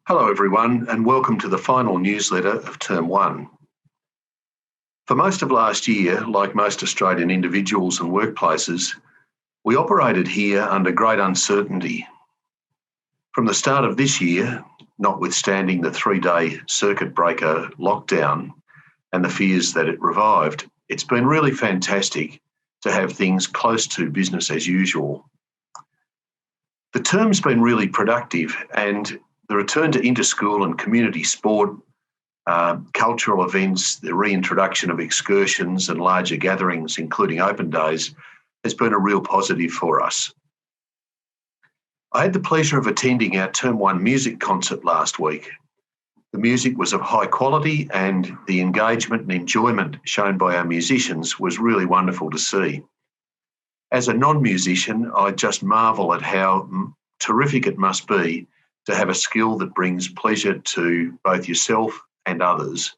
Hello everyone and welcome to the final newsletter of Term 1. For most of last year, like most Australian individuals and workplaces, we operated here under great uncertainty. From the start of this year, notwithstanding the 3-day circuit breaker lockdown and the fears that it revived, it's been really fantastic to have things close to business as usual. The term's been really productive, and the return to inter-school and community sport, cultural events, the reintroduction of excursions and larger gatherings, including open days, has been a real positive for us. I had the pleasure of attending our Term 1 music concert last week. The music was of high quality and the engagement and enjoyment shown by our musicians was really wonderful to see. As a non-musician, I just marvel at how terrific it must be to have a skill that brings pleasure to both yourself and others.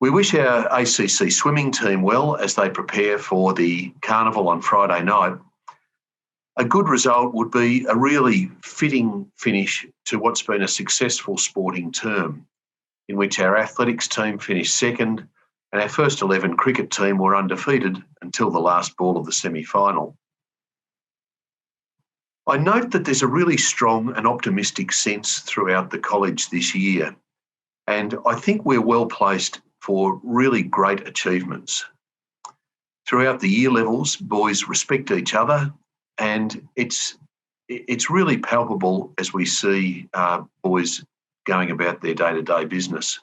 We wish our ACC swimming team well as they prepare for the carnival on Friday night. A good result would be a really fitting finish to what's been a successful sporting term, in which our athletics team finished second and our first 11 cricket team were undefeated until the last ball of the semi-final. I note that there's a really strong and optimistic sense throughout the college this year, and I think we're well placed for really great achievements. Throughout the year levels, boys respect each other, and it's really palpable as we see boys going about their day-to-day business.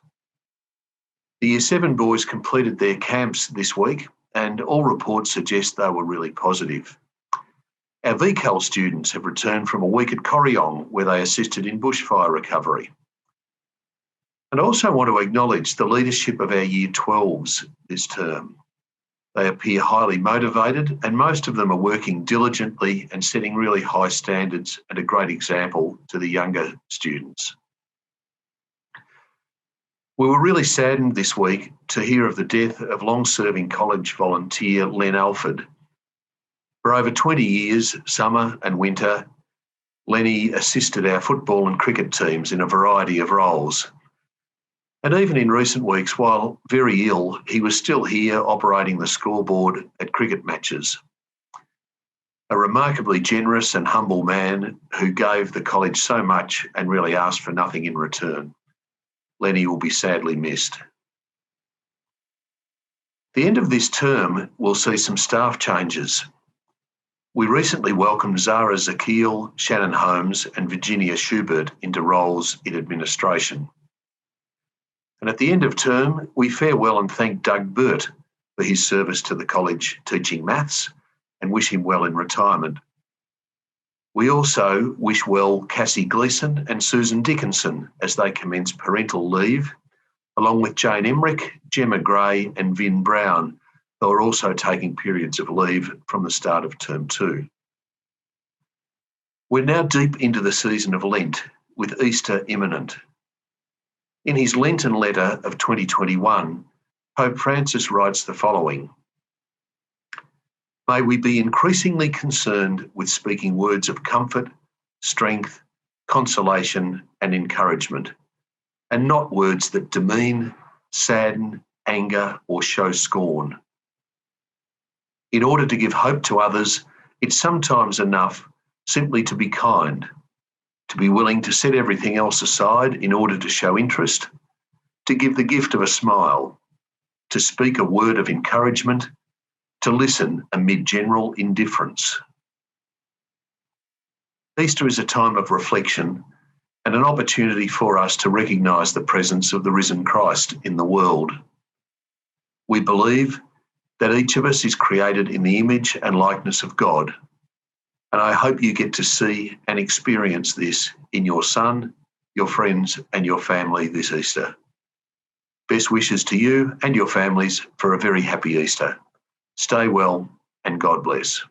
The Year 7 boys completed their camps this week, and all reports suggest they were really positive. Our VCAL students have returned from a week at Corryong where they assisted in bushfire recovery. And I also want to acknowledge the leadership of our Year 12s this term. They appear highly motivated and most of them are working diligently and setting really high standards and a great example to the younger students. We were really saddened this week to hear of the death of long-serving college volunteer Len Alford. For over 20 years, summer and winter, Lenny assisted our football and cricket teams in a variety of roles. And even in recent weeks, while very ill, he was still here operating the scoreboard at cricket matches. A remarkably generous and humble man who gave the college so much and really asked for nothing in return. Lenny will be sadly missed. The end of this term will see some staff changes. We recently welcomed Zara Zakil, Shannon Holmes and Virginia Schubert into roles in administration. And at the end of term, we farewell and thank Doug Burt for his service to the college teaching maths and wish him well in retirement. We also wish well Cassie Gleeson and Susan Dickinson as they commence parental leave, along with Jane Emmerich, Gemma Gray and Vin Brown, who are also taking periods of leave from the start of Term 2. We're now deep into the season of Lent, with Easter imminent. In his Lenten letter of 2021, Pope Francis writes the following: "May we be increasingly concerned with speaking words of comfort, strength, consolation and encouragement, and not words that demean, sadden, anger or show scorn. In order to give hope to others, it's sometimes enough simply to be kind, to be willing to set everything else aside in order to show interest, to give the gift of a smile, to speak a word of encouragement, to listen amid general indifference." Easter is a time of reflection and an opportunity for us to recognise the presence of the risen Christ in the world. We believe that each of us is created in the image and likeness of God, and I hope you get to see and experience this in your son, your friends and your family this Easter. Best wishes to you and your families for a very happy Easter. Stay well and God bless.